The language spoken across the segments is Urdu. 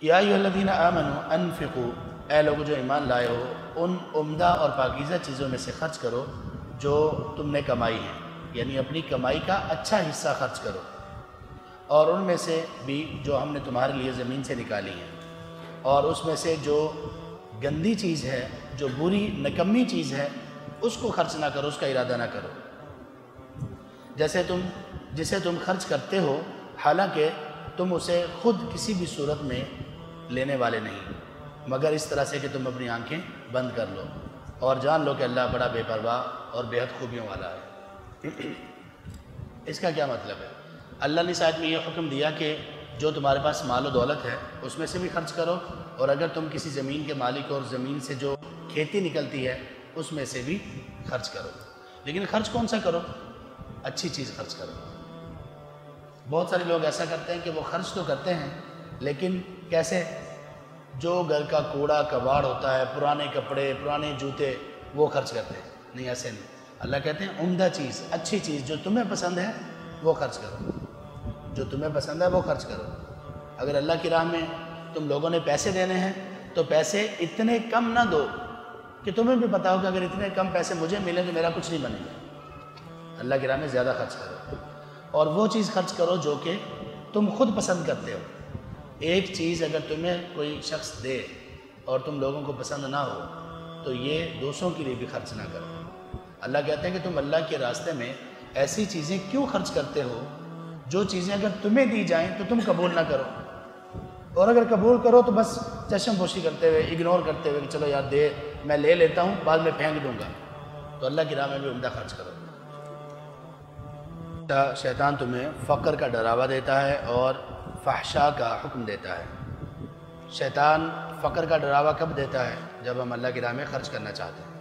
یا ایھا الذین آمنوا انفقوا، اے لوگو جو ایمان لائے ہو، ان عمدہ اور پاکیزہ چیزوں میں سے خرچ کرو جو تم نے کمائی ہیں، یعنی اپنی کمائی کا اچھا حصہ خرچ کرو، اور ان میں سے بھی جو ہم نے تمہارے لیے زمین سے نکالی ہیں، اور اس میں سے جو گندی چیز ہے، جو بری نکمی چیز ہے، اس کو خرچ نہ کرو، اس کا ارادہ نہ کرو، جسے تم خرچ کرتے ہو حالانکہ تم اسے خود کسی بھی صورت میں لینے والے نہیں، مگر اس طرح سے کہ تم اپنی آنکھیں بند کر لو، اور جان لو کہ اللہ بڑا بے پرواہ اور بے حد خوبیوں والا ہے۔ اس کا کیا مطلب ہے؟ اللہ نے اس آیت میں یہ حکم دیا کہ جو تمہارے پاس مال و دولت ہے اس میں سے بھی خرچ کرو، اور اگر تم کسی زمین کے مالک اور زمین سے جو کھیتی نکلتی ہے اس میں سے بھی خرچ کرو، لیکن خرچ کون سا کرو؟ اچھی چیز خرچ کرو۔ بہت سارے لوگ ایسا کرتے ہیں کہ وہ خرچ تو کرتے ہیں لیکن کیسے؟ جو گھر کا کوڑا کباڑ ہوتا ہے، پرانے کپڑے، پرانے جوتے، وہ خرچ کرتے ہیں۔ نہیں، ایسے نہیں۔ اللہ کہتے ہیں عمدہ چیز، اچھی چیز جو تمہیں پسند ہے وہ خرچ کرو، جو تمہیں پسند ہے وہ خرچ کرو۔ اگر اللہ کی راہ میں تم لوگوں نے پیسے دینے ہیں تو پیسے اتنے کم نہ دو کہ تمہیں بھی پتا ہو کہ اگر اتنے کم پیسے مجھے ملیں تو میرا کچھ نہیں بنے گا۔ اللہ کی راہ میں زیادہ خرچ کرو، اور وہ چیز خرچ کرو جو کہ تم خود پسند کرتے ہو۔ ایک چیز اگر تمہیں کوئی شخص دے اور تم لوگوں کو پسند نہ ہو تو یہ دوسروں کے لیے بھی خرچ نہ کرو۔ اللہ کہتے ہیں کہ تم اللہ کے راستے میں ایسی چیزیں کیوں خرچ کرتے ہو جو چیزیں اگر تمہیں دی جائیں تو تم قبول نہ کرو، اور اگر قبول کرو تو بس چشم پوشی کرتے ہوئے، اگنور کرتے ہوئے کہ چلو یار دے، میں لے لیتا ہوں، بعد میں پھینک دوں گا۔ تو اللہ کی راہ میں بھی عمدہ خرچ کرو۔ شیطان تمہیں فقر کا ڈراوا دیتا ہے اور فحشاء کا حکم دیتا ہے۔ شیطان فقر کا ڈراوا کب دیتا ہے؟ جب ہم اللہ کی راہ میں خرچ کرنا چاہتے ہیں۔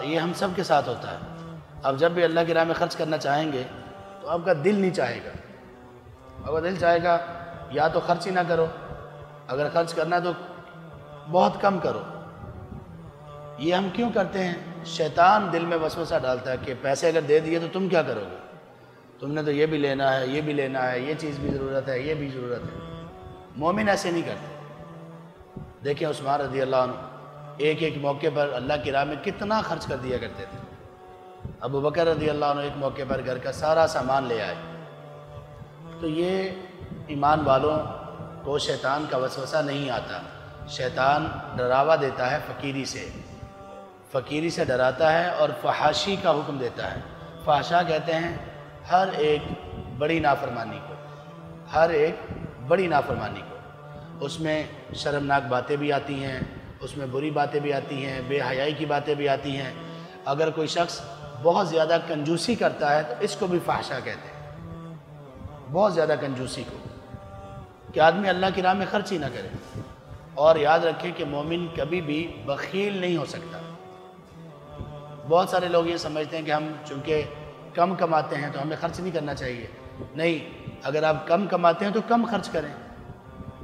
یہ ہم سب کے ساتھ ہوتا ہے۔ اب جب بھی اللہ کی راہ میں خرچ کرنا چاہیں گے تو آپ کا دل نہیں چاہے گا، اگر دل چاہے گا یا تو خرچ ہی نہ کرو، اگر خرچ کرنا ہے تو بہت کم کرو۔ یہ ہم کیوں کرتے ہیں؟ شیطان دل میں وسوسہ ڈالتا ہے کہ پیسے اگر دے دیے تو تم کیا کرو گے؟ تم نے تو یہ بھی لینا ہے، یہ بھی لینا ہے، یہ چیز بھی ضرورت ہے، یہ بھی ضرورت ہے۔ مومن ایسے نہیں کرتے۔ دیکھیں عثمان رضی اللہ عنہ ایک ایک موقع پر اللہ کی راہ میں کتنا خرچ کر دیا کرتے تھے۔ ابو بکر رضی اللہ عنہ ایک موقع پر گھر کا سارا سامان لے آئے۔ تو یہ ایمان والوں کو شیطان کا وسوسہ نہیں آتا۔ شیطان ڈراوا دیتا ہے فقیری سے ڈراتا ہے اور فحاشی کا حکم دیتا ہے۔ فحشاء کہتے ہیں ہر ایک بڑی نافرمانی کو۔ اس میں شرمناک باتیں بھی آتی ہیں، اس میں بری باتیں بھی آتی ہیں، بے حیائی کی باتیں بھی آتی ہیں۔ اگر کوئی شخص بہت زیادہ کنجوسی کرتا ہے تو اس کو بھی فحشاء کہتے ہیں، بہت زیادہ کنجوسی کو، کہ آدمی اللہ کی راہ میں خرچ ہی نہ کرے۔ اور یاد رکھیں کہ مومن کبھی بھی بخیل نہیں ہو سکتا۔ بہت سارے لوگ یہ سمجھتے ہیں کہ ہم چونکہ کم کماتے ہیں تو ہمیں خرچ نہیں کرنا چاہیے۔ نہیں، اگر آپ کم کماتے ہیں تو کم خرچ کریں،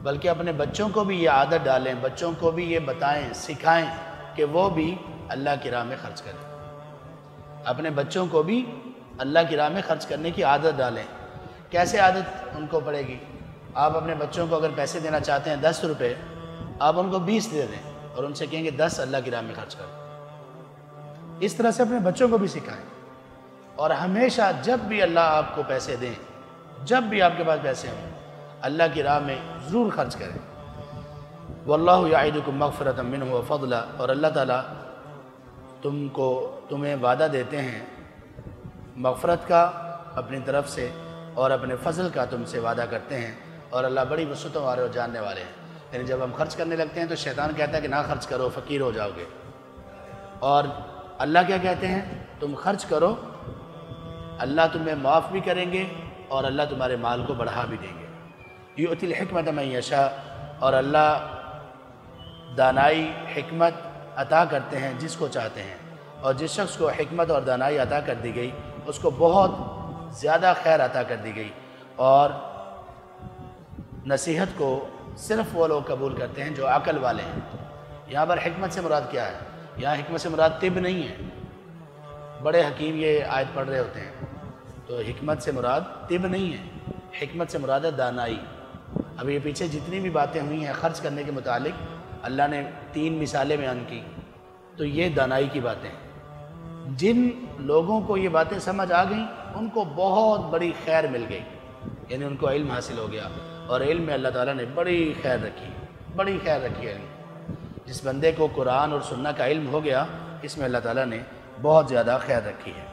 بلکہ اپنے بچوں کو بھی یہ عادت ڈالیں، بچوں کو بھی یہ بتائیں، سکھائیں کہ وہ بھی اللہ کی راہ میں خرچ کریں۔ اپنے بچوں کو بھی اللہ کی راہ میں خرچ کرنے کی عادت ڈالیں۔ کیسے عادت ان کو پڑے گی؟ آپ اپنے بچوں کو اگر پیسے دینا چاہتے ہیں 10 روپے، آپ ان کو 20 دے دیں اور ان سے کہیں گے 10 اللہ کی راہ میں خرچ کریں۔ اس طرح سے اپنے بچوں کو بھی سکھائیں، اور ہمیشہ جب بھی اللہ آپ کو پیسے دیں، جب بھی آپ کے پاس پیسے ہوں، اللہ کی راہ میں ضرور خرچ کریں۔ واللہ یعدکم مغفرۃ منہ وفضلا، اور اللہ تعالیٰ تمہیں وعدہ دیتے ہیں مغفرت کا اپنی طرف سے، اور اپنے فضل کا تم سے وعدہ کرتے ہیں، اور اللہ بڑی وسعتوں والے اور جاننے والے ہیں۔ یعنی جب ہم خرچ کرنے لگتے ہیں تو شیطان کہتا ہے کہ نہ خرچ کرو، فقیر ہو جاؤ گے، اور اللہ کیا کہتے ہیں؟ تم خرچ کرو، اللہ تمہیں معاف بھی کریں گے اور اللہ تمہارے مال کو بڑھا بھی دیں گے۔ یؤتی الحکمت من یشاء، اور اللہ دانائی حکمت عطا کرتے ہیں جس کو چاہتے ہیں، اور جس شخص کو حکمت اور دانائی عطا کر دی گئی اس کو بہت زیادہ خیر عطا کر دی گئی، اور نصیحت کو صرف وہ لوگ قبول کرتے ہیں جو عقل والے ہیں۔ یہاں پر حکمت سے مراد کیا ہے؟ یہاں حکمت سے مراد طب نہیں ہے۔ بڑے حکیم یہ آیت پڑھ رہے ہوتے ہیں تو حکمت سے مراد طب نہیں ہے، حکمت سے مراد ہے دانائی۔ اب یہ پیچھے جتنی بھی باتیں ہوئی ہیں خرچ کرنے کے متعلق، اللہ نے 3 مثالیں بیان کی، تو یہ دانائی کی باتیں ہیں۔ جن لوگوں کو یہ باتیں سمجھ آ گئیں ان کو بہت بڑی خیر مل گئی، یعنی ان کو علم حاصل ہو گیا، اور علم میں اللہ تعالیٰ نے بڑی خیر رکھی، بڑی خیر رکھی علم۔ جس بندے کو قرآن اور سنت کا علم ہو گیا، اس میں اللہ تعالیٰ نے بہت زیادہ خیر رکھی ہے۔